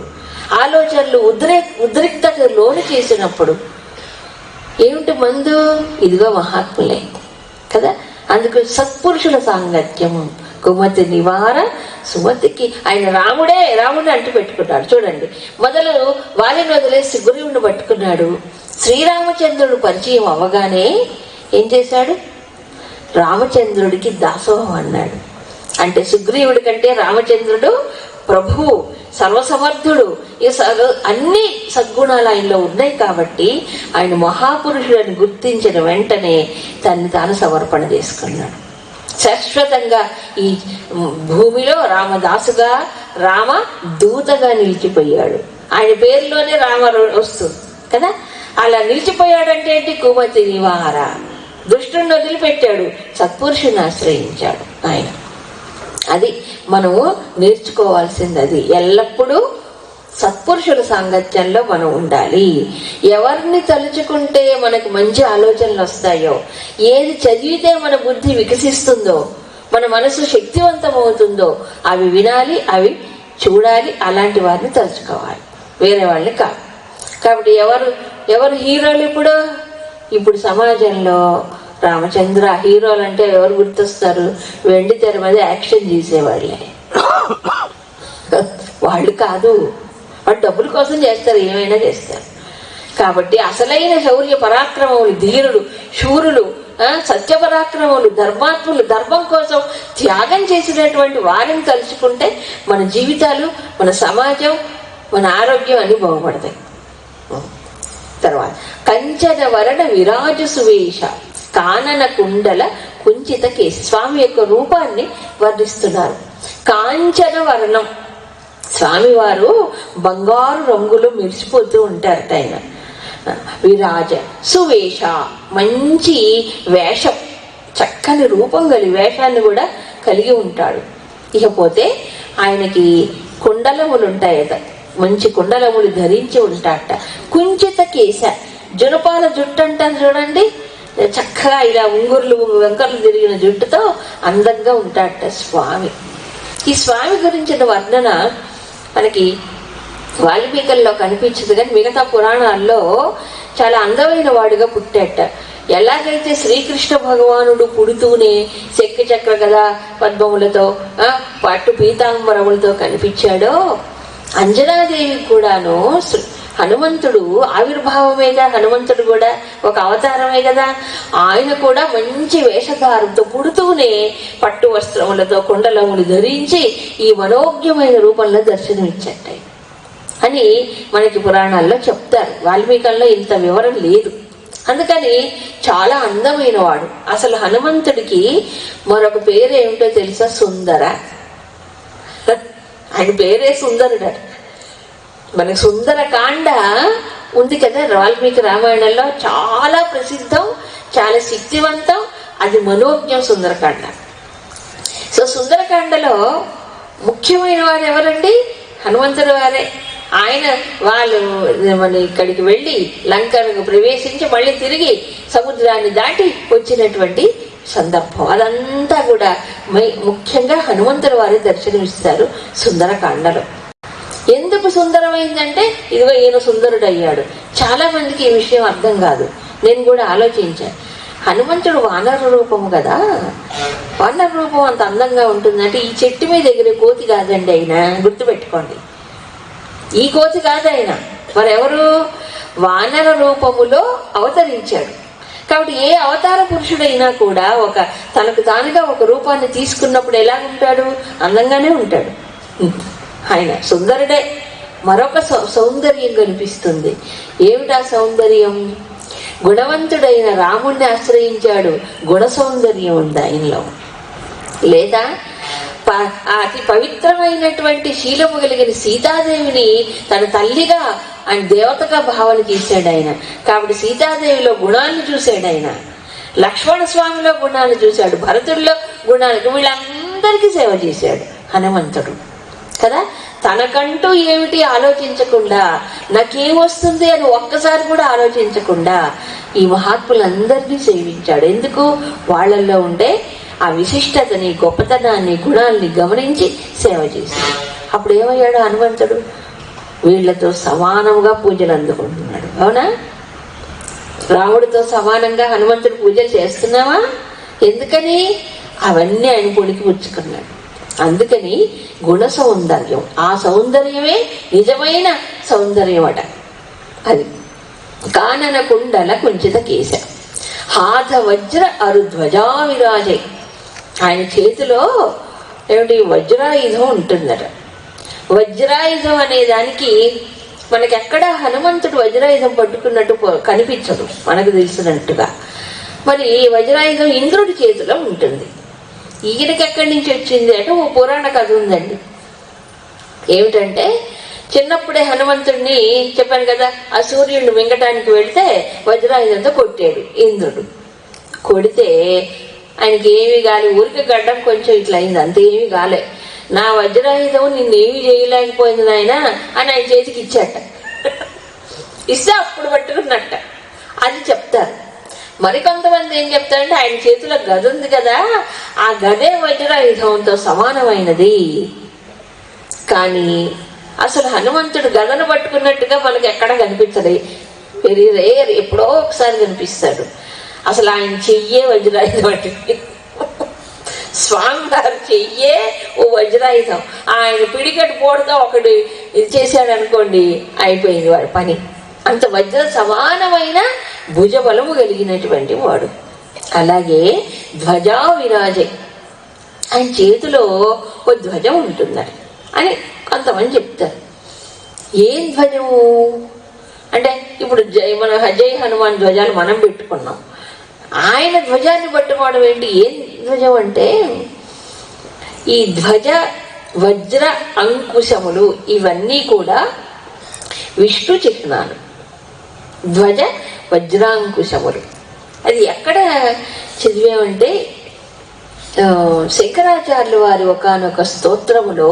ఆలోచనలు ఉద్రిక్తత లోను చేసినప్పుడు ఏమిటి మందు? ఇదిగో మహాత్ములే కదా. అందుకు సత్పురుషుల సాంగత్యం. కుమతి నివార సుమతికి ఆయన రాముడు అంటూ పెట్టుకున్నాడు. చూడండి, మొదలు వాలిని వదిలేసి సుగ్రీవుని పట్టుకున్నాడు. శ్రీరామచంద్రుడు పరిచయం అవ్వగానే ఏం చేశాడు? రామచంద్రుడికి దాసోహం అన్నాడు. అంటే సుగ్రీవుడి కంటే రామచంద్రుడు ప్రభువు, సర్వసమర్థుడు. ఈ అన్ని సద్గుణాలు ఆయనలో ఉన్నాయి కాబట్టి ఆయన మహాపురుషుడని గుర్తించిన వెంటనే తన్ని తాను సమర్పణ చేసుకున్నాడు. శాశ్వతంగా ఈ భూమిలో రామదాసుగా, రామ దూతగా నిలిచిపోయాడు. ఆయన పేరులోనే రామ వస్తుంది కదా. అలా నిలిచిపోయాడంటే ఏంటి? కుమతి నివార. దుష్టుని వదిలిపెట్టాడు, సత్పురుషుని ఆశ్రయించాడు ఆయన. అది మనము నేర్చుకోవాల్సింది. అది ఎల్లప్పుడూ సత్పురుషుల సాంగత్యంలో మనం ఉండాలి. ఎవరిని తలుచుకుంటే మనకు మంచి ఆలోచనలు వస్తాయో, ఏది చదివితే మన బుద్ధి వికసిస్తుందో, మన మనసు శక్తివంతమవుతుందో అవి వినాలి, అవి చూడాలి. అలాంటి వారిని తలుచుకోవాలి, వేరే వాళ్ళని కాదు. కాబట్టి ఎవరు హీరోలు? ఇప్పుడు సమాజంలో రామచంద్ర హీరోలు అంటే ఎవరు గుర్తొస్తారు? వెండి తెర మీద యాక్షన్ చేసేవాళ్ళే. వాళ్ళు కాదు, వాళ్ళు డబ్బుల కోసం చేస్తారు, ఏమైనా చేస్తారు. కాబట్టి అసలైన శౌర్య పరాక్రమములు, ధీరుడు, శూరులు, సత్యపరాక్రమములు, ధర్మాత్ములు, ధర్మం కోసం త్యాగం చేసినటువంటి వారిని తలుచుకుంటే మన జీవితాలు, మన సమాజం, మన ఆరోగ్యం అన్ని బాగుపడతాయి. తర్వాత కంచన వరణ విరాజు సువేష కానన కుండల కుంచిత కేసి. స్వామి యొక్క రూపాన్ని వర్ణిస్తున్నారు. కాంచన వర్ణం, స్వామివారు బంగారు రంగులు మెరిసిపోతూ ఉంటారట ఆయన. విరాజ సువేష, మంచి వేషం, చక్కని రూపం కలిగి వేషాన్ని కూడా కలిగి ఉంటాడు. ఇకపోతే ఆయనకి కుండలములు ఉంటాయట, మంచి కుండలములు ధరించి ఉంటాడట. కుంచిత కేశ, జునపాల జుట్టు అంటారు చూడండి, చక్కగా ఇలా ఉంగుర్లు వెంకర్లు తిరిగిన జుట్టుతో అందంగా ఉంటాడట స్వామి. ఈ స్వామి గురించిన వర్ణన మనకి వాల్మీకల్లో కనిపించదు, కానీ మిగతా పురాణాల్లో చాలా అందమైన వాడుగా పుట్టాట. ఎలాగైతే శ్రీకృష్ణ భగవానుడు పుడుతూనే శక్తి చక్ర గదా పద్మములతో పట్టు పీతాంబరములతో కనిపించాడో, అంజనాదేవి కూడాను హనుమంతుడు ఆవిర్భావమేగా, హనుమంతుడు కూడా ఒక అవతారమే కదా. ఆయన కూడా మంచి వేషధారంతో పుడుతూనే పట్టు వస్త్రములతో కుండలములు ధరించి ఈ మనోజ్ఞమైన రూపంలో దర్శనమిచ్చట అని మనకి పురాణాల్లో చెప్తారు. వాల్మీకంలో ఇంత వివరం లేదు. అందుకని చాలా అందమైన వాడు. అసలు హనుమంతుడికి మరొక పేరు ఏమిటో తెలుసా? సుందర. ఆయన పేరే సుందరుడు. మనకి సుందరకాండ ఉంది కదా వాల్మీకి రామాయణంలో, చాలా ప్రసిద్ధం, చాలా శక్తివంతం. అది మనోజ్ఞం సుందరకాండ. సో సుందరకాండలో ముఖ్యమైన వారు ఎవరండి? హనుమంతుడు వారే. ఆయన వాళ్ళు మన ఇక్కడికి వెళ్ళి లంకను ప్రవేశించి మళ్ళీ తిరిగి సముద్రాన్ని దాటి వచ్చినటువంటి సందర్భం. అదంతా కూడా ముఖ్యంగా హనుమంతుడు వారి దర్శనమిస్తారు సుందరకాండలో. ఎందుకు సుందరమైందంటే ఇదిగో ఈయన సుందరుడు అయ్యాడు. చాలా మందికి ఈ విషయం అర్థం కాదు. నేను కూడా ఆలోచించాను. హనుమంతుడు వానర రూపము కదా, వానర రూపం అంత అందంగా ఉంటుందంటే ఈ చెట్టు మీద ఎగిరే కోతి కాదండి ఆయన, గుర్తుపెట్టుకోండి. ఈ కోతి కాదు ఆయన, మరెవరు? వానర రూపములో అవతరించాడు. కాబట్టి ఏ అవతార పురుషుడైనా కూడా తనకు తానుగా ఒక రూపాన్ని తీసుకున్నప్పుడు ఎలా ఉంటాడు? అందంగానే ఉంటాడు. ఆయన సుందరుడే. మరొక సౌందర్యం కనిపిస్తుంది. ఏమిటా సౌందర్యం? గుణవంతుడైన రాముణ్ణి ఆశ్రయించాడు, గుణ సౌందర్యం ఉంది ఆయనలో. లేదా అతి పవిత్రమైనటువంటి శీలము కలిగిన సీతాదేవిని తన తల్లిగా ఆయన దేవతగా భావన చేశాడు ఆయన. కాబట్టి సీతాదేవిలో గుణాలను చూశాడు ఆయన. లక్ష్మణ స్వామిలో గుణాలు చూశాడు, భరతుడిలో గుణాలు, వీళ్ళందరికీ సేవ చేశాడు హనుమంతుడు కదా. తనకంటూ ఏమిటి ఆలోచించకుండా, నాకేమొస్తుంది అని ఒక్కసారి కూడా ఆలోచించకుండా ఈ మహాత్ములందరినీ సేవించాడు. ఎందుకు? వాళ్ళల్లో ఉండే ఆ విశిష్టతని, గొప్పతనాన్ని, గుణాలని గమనించి సేవ చేశాడు. అప్పుడు ఏమయ్యాడు హనుమంతుడు? వీళ్లతో సమానంగా పూజలు అందుకుంటున్నాడు. అవునా? రాముడితో సమానంగా హనుమంతుడు పూజలు చేస్తున్నావా? ఎందుకని? అవన్నీ ఆయన పొడికి పుచ్చుకున్నాడు. అందుకని గుణ సౌందర్యం, ఆ సౌందర్యమే నిజమైన సౌందర్యం అట. అది కానన కుండల కుంచిత కేశ హాథ వజ్ర అరు ధ్వజా విరాజై. ఆయన చేతిలో ఏమిటి? వజ్రాయుధం ఉంటుందట. వజ్రాయుధం అనే దానికి మనకి ఎక్కడ హనుమంతుడు వజ్రాయుధం పట్టుకున్నట్టు కనిపించదు మనకు తెలిసినట్టుగా. మరి వజ్రాయుధం ఇంద్రుడి చేతిలో ఉంటుంది. ఈయనకి ఎక్కడి నుంచి వచ్చింది అంటే ఓ పురాణ కథ ఉందండి. ఏమిటంటే చిన్నప్పుడే హనుమంతుడిని చెప్పాను కదా, ఆ సూర్యుడిని మింగటానికి వెళితే వజ్రాయుధంతో కొట్టాడు ఇంద్రుడు. కొడితే ఆయనకి ఏమి కాలే, ఊరికి గడ్డం కొంచెం ఇట్లా అయింది, అంతే, ఏమి కాలే. నా వజ్రాయుధం నిన్నేమి చేయలేకపోయింది నాయన అని ఆయన చేతికి ఇచ్చాట. ఇస్తే అప్పుడు పట్టుకున్నట్ట. అది చెప్తారు. మరికొంతమంది ఏం చెప్తారంటే ఆయన చేతిలో గద ఉంది కదా, ఆ గదే వజ్రాయుధంతో సమానమైనది. కానీ అసలు హనుమంతుడు గదను పట్టుకున్నట్టుగా మనకి ఎక్కడ కనిపించదు. వెరీ రేర్, ఎప్పుడో ఒకసారి కనిపిస్తాడు. అసలు ఆయన చెయ్యే వజ్రాయుధం అంటే, స్వామివారు చెయ్యే ఓ వజ్రాయుధం. ఆయన పిడికట్టు పోడుతో ఒకటి ఇది చేశాడు అనుకోండి, అయిపోయింది వాడి పని. అంత వజ్ర సమానమైన భుజబలము కలిగినటువంటి వాడు. అలాగే ధ్వజా విరాజై, ఆయన చేతిలో ఓ ధ్వజం ఉంటుందని అని కొంతమంది చెప్తారు. ఏం ధ్వజము అంటే ఇప్పుడు మన జై హనుమాన్ ధ్వజాలు మనం పెట్టుకున్నాం. ఆయన ధ్వజాన్ని పట్టుకోవడం ఏంటి? ఏం ధ్వజం అంటే ఈ ధ్వజ వజ్ర అంకుశములు ఇవన్నీ కూడా విష్ణు చిహ్నాలు. ధ్వజ వజ్రాంకుశములు అది ఎక్కడ చదివామంటే శంకరాచార్యులు వారి ఒకానొక స్తోత్రములో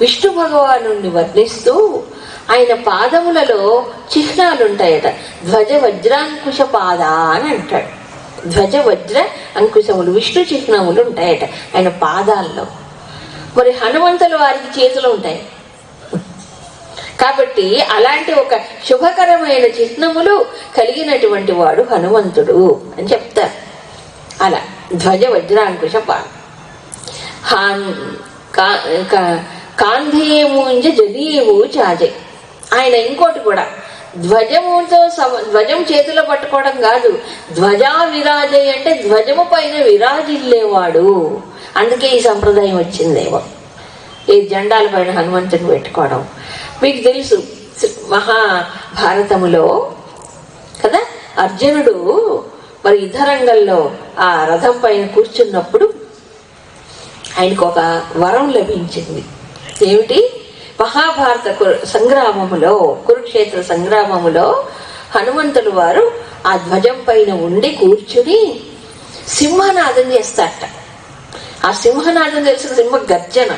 విష్ణు భగవాను వర్ణిస్తూ ఆయన పాదములలో చిహ్నాలు ఉంటాయట. ధ్వజ వజ్రాంకుశ పాద అని అంటాడు. ధ్వజ వజ్ర అంకుశములు విష్ణు చిహ్నములు ఉంటాయట ఆయన పాదాల్లో. మరి హనుమంతుల వారికి చేతులు ఉంటాయి కాబట్టి అలాంటి ఒక శుభకరమైన చిహ్నములు కలిగినటువంటి వాడు హనుమంతుడు అని చెప్తారు. అలా ధ్వజ వజ్రాంకుశ పాద. కాంధేయముంజ జదీయము చాజే. ఆయన ఇంకోటి కూడా ధ్వజం చేతిలో పట్టుకోవడం కాదు, ధ్వజా విరాజయ్ అంటే ధ్వజము పైన విరాజిల్లేవాడు. అందుకే ఈ సంప్రదాయం వచ్చిందేమో ఈ జెండాల పైన హనుమంతుని పెట్టుకోవడం. మీకు తెలుసు మహాభారతములో కదా అర్జునుడు మరి యుద్ధరంగంలో ఆ రథం పైన కూర్చున్నప్పుడు ఆయనకు ఒక వరం లభించింది. ఏమిటి? మహాభారత సంగ్రామములో కురుక్షేత్ర సంగ్రామములో హనుమంతులు వారు ఆ ధ్వజం పైన ఉండి కూర్చుని సింహనాదం చేస్తారట. ఆ సింహనాదం తెలిసిన సింహ గర్జన.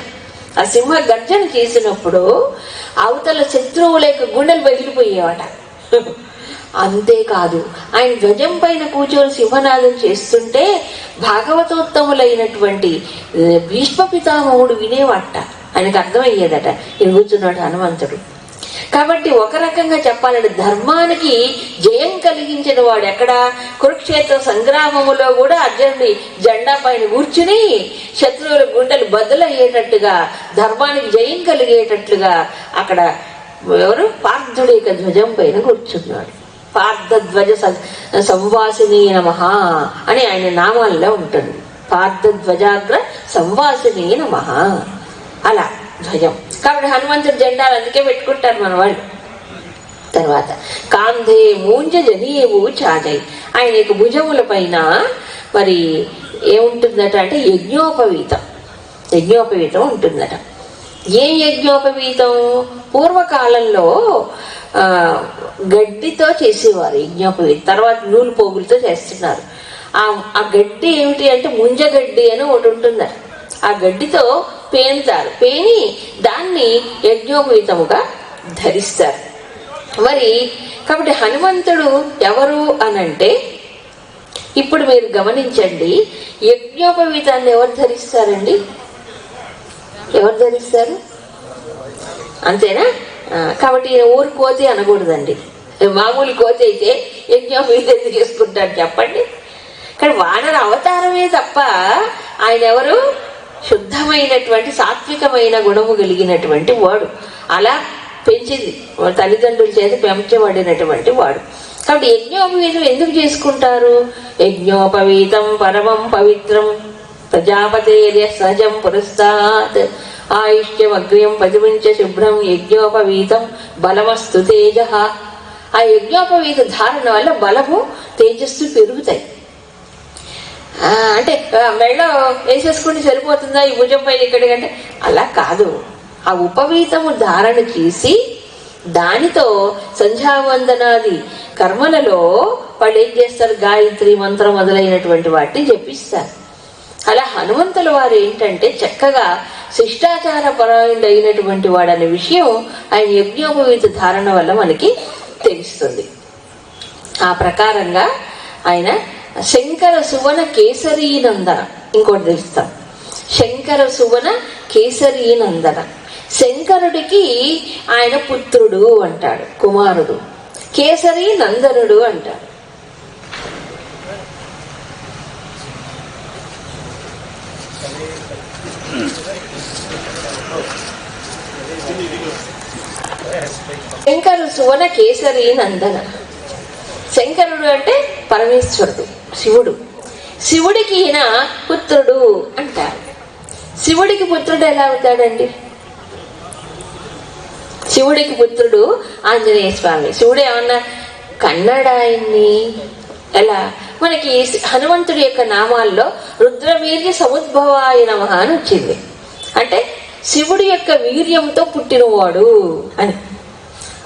ఆ సింహ గర్జన చేసినప్పుడు అవతల శత్రువుల యొక్క గుండెలు పగిలిపోయేవట. అంతేకాదు ఆయన ధ్వజం పైన కూర్చొని సింహనాదం చేస్తుంటే భాగవతోత్తములైనటువంటి భీష్మ పితామహుడు వినేవాట. ఆయనకు అర్థమయ్యేదట ఈయన కూర్చున్నాడు హనుమంతుడు. కాబట్టి ఒక రకంగా చెప్పాలంటే ధర్మానికి జయం కలిగించిన వాడు ఎక్కడ? కురుక్షేత్ర సంగ్రామములో కూడా అర్జునుడి జెండా పైన కూర్చుని శత్రువుల గుండెలు బదులయ్యేటట్టుగా ధర్మానికి జయం కలిగేటట్లుగా అక్కడ ఎవరు? పార్థుడి యొక్క ధ్వజం పైన కూర్చున్నాడు. పార్థధ్వజ సంవాసిని నమః అని ఆయన నామాల్లో ఉంటుంది. పార్థధ్వజాగ్ర సంవాసిని నమః అలా ధ్వజం. కాబట్టి హనుమంతుడి జెండాలు అందుకే పెట్టుకుంటారు మన వాళ్ళు. తర్వాత కాంధే మూంజ జనీయవు చాజై. ఆయన యొక్క భుజముల పైన మరి ఏముంటుందట అంటే యజ్ఞోపవీతం. యజ్ఞోపవీతం ఉంటుందట. ఏ యజ్ఞోపవీతం? పూర్వకాలంలో గడ్డితో చేసేవారు యజ్ఞోపవీతం. తర్వాత నూలు పోగులతో చేస్తున్నారు. ఆ గడ్డి ఏమిటి అంటే ముంజగడ్డి అని ఒకటి ఉంటుందట. ఆ గడ్డితో పేనుతారు. పేని దాన్ని యజ్ఞోపవీతముగా ధరిస్తారు. మరి కాబట్టి హనుమంతుడు ఎవరు అనంటే ఇప్పుడు మీరు గమనించండి, యజ్ఞోపవీతాన్ని ఎవరు ధరిస్తారండి? ఎవరు ధరిస్తారు? అంతేనా? కాబట్టి ఈయన ఊరు కోతి అనకూడదండి. మామూలు కోతి అయితే యజ్ఞోపవీతం చేసుకుంటాడు చెప్పండి. కానీ వానర అవతారమే తప్ప ఆయన ఎవరు? శుద్ధమైనటువంటి సాత్వికమైన గుణము కలిగినటువంటి వాడు. అలా పెంచింది తల్లిదండ్రుల చేత పెంచబడినటువంటి వాడు. కాబట్టి యజ్ఞోపవీతం ఎందుకు చేసుకుంటారు? యజ్ఞోపవీతం పరమం పవిత్రం ప్రజాపతేర్య సహజం పురస్తాత్ ఆయుష్యం అగ్ర్యం పతివించ శుభ్రం యజ్ఞోపవీతం బలమస్తు తేజ. ఆ యజ్ఞోపవీత ధారణ వల్ల బలము తేజస్సు పెరుగుతాయి. అంటే మెళ్ళ వేసేసుకుంటే సరిపోతుందా ఈ భుజం పైన ఇక్కడికంటే? అలా కాదు. ఆ ఉపవీతము ధారణ చేసి దానితో సంధ్యావందనాది కర్మలలో వాళ్ళు ఏం చేస్తారు? గాయత్రి మంత్రం మొదలైనటువంటి వాటిని జపిస్తారు. అలా హనుమంతుల వారు ఏంటంటే చక్కగా శిష్టాచార పరాయణుడు అయినటువంటి వాడు అనే విషయం ఆయన యజ్ఞోపవీత ధారణ వల్ల మనకి తెలుస్తుంది. ఆ ప్రకారంగా ఆయన శంకర సువన కేసరీ నందన. ఇంకోటి తెలుస్తాం, శంకర సువన కేసరీ నందన. శంకరుడికి ఆయన పుత్రుడు అంటాడు, కుమారుడు. కేసరి నందనుడు అంటాడు. శంకరు సువన కేసరి నందన. శంకరుడు అంటే పరమేశ్వరుడు, శివుడు. శివుడికి ఈయన పుత్రుడు అంటారు. శివుడికి పుత్రుడు ఎలా అవుతాడండి? శివుడికి పుత్రుడు ఆంజనేయ స్వామి. శివుడు ఏమన్నా కన్నాడు ఆయన్ని? ఎలా? మనకి హనుమంతుడి యొక్క నామాల్లో రుద్రవీర్య సముద్భవాయ నమః అని వచ్చింది. అంటే శివుడి యొక్క వీర్యంతో పుట్టినవాడు అని.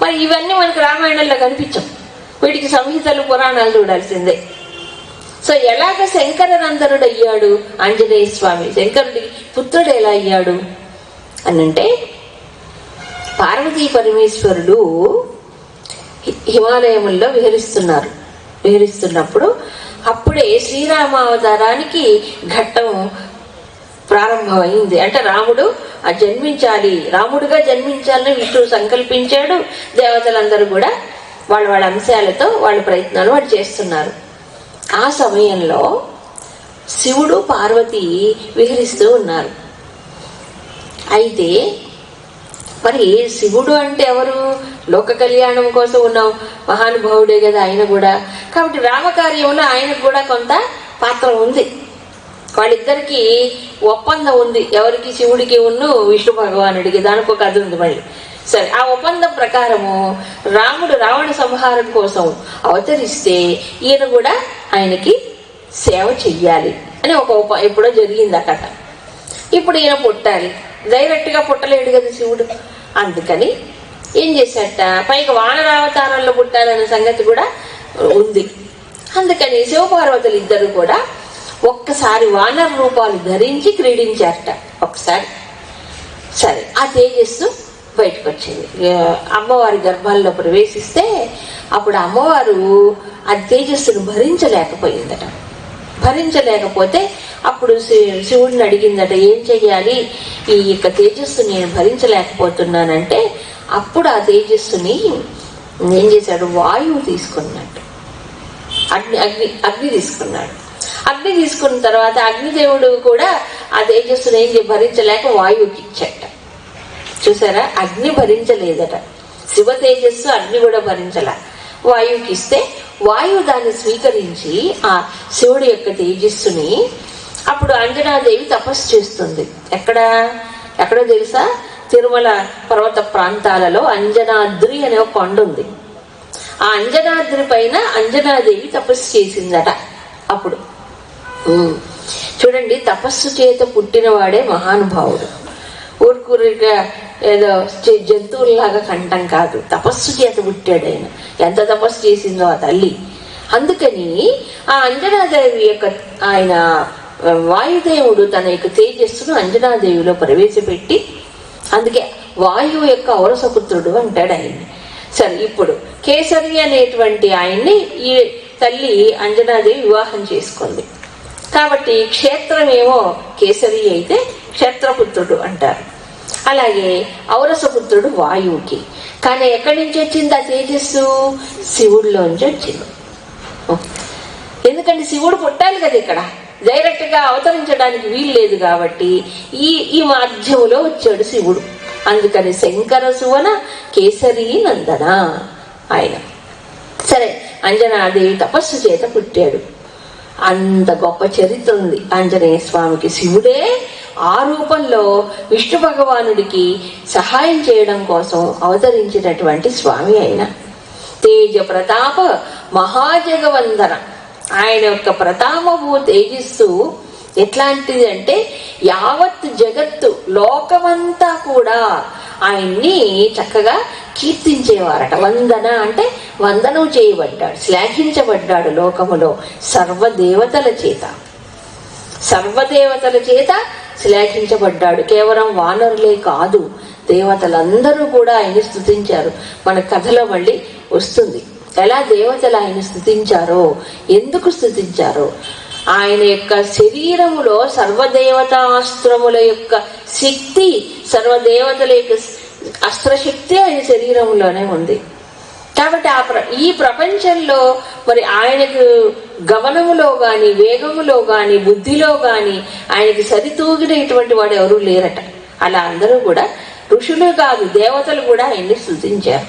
మరి ఇవన్నీ మనకు రామాయణంలో కనిపించవు. వీటికి సంహితలు పురాణాలు చూడాల్సిందే. సో ఎలాగ శంకరనందనుడు అయ్యాడు ఆంజనేయ స్వామి? శంకరుడి పుత్రుడు ఎలా అయ్యాడు అనంటే, పార్వతీ పరమేశ్వరుడు హిమాలయముల్లో విహరిస్తున్నప్పుడు అప్పుడే శ్రీరామావతారానికి ఘట్టం ప్రారంభమైంది. అంటే రాముడు జన్మించాలి, రాముడుగా జన్మించాలని విష్ణువు సంకల్పించాడు. దేవతలందరూ కూడా వాళ్ళ అంశాలతో వాళ్ళ ప్రయత్నాలు వాళ్ళు చేస్తున్నారు. ఆ సమయంలో శివుడు పార్వతి విహరిస్తూ ఉన్నారు. అయితే మరి శివుడు అంటే ఎవరు? లోక కళ్యాణం కోసం ఉన్న మహానుభావుడే కదా ఆయన కూడా. కాబట్టి రామకార్యంలో ఆయనకు కూడా కొంత పాత్ర ఉంది. వాళ్ళిద్దరికి ఒప్పందం ఉంది, ఎవరికి? శివుడికి విష్ణు భగవానుడికి. దానికి ఒక కథ ఉంది మళ్ళీ. సరే, ఆ ఒప్పందం ప్రకారము రాముడు రావణ సంహారం కోసం అవతరిస్తే ఈయన కూడా ఆయనకి సేవ చెయ్యాలి అని ఎప్పుడో జరిగింది ఆ కథ. ఇప్పుడు ఈయన పుట్టాలి, డైరెక్ట్గా పుట్టలేడు కదా శివుడు. అందుకని ఏం చేశాట, పైగా వానరావతారంలో పుట్టాలనే సంగతి కూడా ఉంది. అందుకని శివపార్వతులు ఇద్దరు కూడా ఒక్కసారి వానర రూపాలు ధరించి క్రీడించారట ఒకసారి. సరే, ఆ తేజస్సు బయటకు వచ్చింది. అమ్మవారి గర్భాల్లో ప్రవేశిస్తే అప్పుడు అమ్మవారు ఆ తేజస్సును భరించలేకపోయిందట. భరించలేకపోతే అప్పుడు శివుడిని అడిగిందట, ఏం చెయ్యాలి, ఈ యొక్క తేజస్సు నేను భరించలేకపోతున్నానంటే అప్పుడు ఆ తేజస్సుని ఏం చేశాడు, వాయువు తీసుకున్నాడు. అగ్ని తీసుకున్నాడు. అగ్ని తీసుకున్న తర్వాత అగ్నిదేవుడు కూడా ఆ తేజస్సును భరించలేక వాయువుకి ఇచ్చట. చూసారా, అగ్ని భరించలేదట. శివ తేజస్సు అగ్ని కూడా భరించలే, వాయువుకి ఇస్తే వాయువు దాన్ని స్వీకరించి ఆ శివుడి యొక్క తేజస్సుని అప్పుడు అంజనాదేవి తపస్సు చేస్తుంది. ఎక్కడో తెలుసా? తిరుమల పర్వత ప్రాంతాలలో అంజనాద్రి అనే ఒక కొండ ఉంది. ఆ అంజనాద్రి పైన అంజనాదేవి తపస్సు చేసిందట. అప్పుడు చూడండి, తపస్సు చేత పుట్టినవాడే మహానుభావుడు. ఊరుకూరుగా ఏదో జంతువుల్లాగా కంఠం కాదు, తపస్సు చేత పుట్టాడు ఆయన. ఎంత తపస్సు చేసిందో ఆ తల్లి. అందుకని ఆ అంజనాదేవి యొక్క ఆయన వాయుదేవుడు తన యొక్క తేజస్సును అంజనాదేవిలో ప్రవేశపెట్టి, అందుకే వాయువు యొక్క ఔరసపుత్రుడు అంటాడు ఆయన్ని. సరే, ఇప్పుడు కేసరి అనేటువంటి ఆయన్ని ఈ తల్లి అంజనాదేవి వివాహం చేసుకుంది. కాబట్టి క్షేత్రమేమో కేసరి అయితే క్షేత్రపుత్రుడు అంటారు. అలాగే ఔరసపుత్రుడు వాయువుకి. కానీ ఎక్కడి నుంచి వచ్చింది ఆ తేజస్సు? శివుడిలోంచి వచ్చింది. ఎందుకంటే శివుడు పుట్టాలి కదా, ఇక్కడ డైరెక్ట్ గా అవతరించడానికి వీలు లేదు. కాబట్టి ఈ మాధ్యములో వచ్చాడు శివుడు. అందుకని శంకర సువన కేసరి నందన ఆయన. సరే, అంజనాదేవి తపస్సు చేత పుట్టాడు. అంత గొప్ప చరిత్ర ఉంది ఆంజనేయ స్వామికి. శివుడే ఆ రూపంలో విష్ణు భగవానుడికి సహాయం చేయడం కోసం అవతరించినటువంటి స్వామి ఆయన. తేజ ప్రతాప మహాజగవందన. ఆయన యొక్క ప్రతాపము తేజస్సు ఎట్లాంటిది అంటే యావత్ జగత్తు లోకమంతా కూడా ఆయన్ని చక్కగా కీర్తించేవారట. వందన అంటే వందనం చేయబడ్డాడు, శ్లాఘించబడ్డాడు లోకములో సర్వదేవతల చేత శ్లాఘించబడ్డాడు. కేవలం వానరులే కాదు, దేవతలందరూ కూడా ఆయన్ని స్తుతించారు. మన కథలో మళ్ళీ వస్తుంది ఎలా దేవతలు ఆయన స్తుతించారో, ఎందుకు స్తుతించారో. ఆయన యొక్క శరీరములో సర్వదేవతాస్త్రముల యొక్క శక్తి, సర్వదేవతల యొక్క అస్త్రశక్తి ఆయన శరీరంలోనే ఉంది. కాబట్టి ఈ ప్రపంచంలో మరి ఆయనకు గమనములో గాని, వేగములో గాని, బుద్ధిలో గాని ఆయనకి సరితూగినటువంటి వాడు ఎవరూ లేరట. అలా అందరూ కూడా ఋషులు కాదు, దేవతలు కూడా ఆయన్ని స్తుతించారు.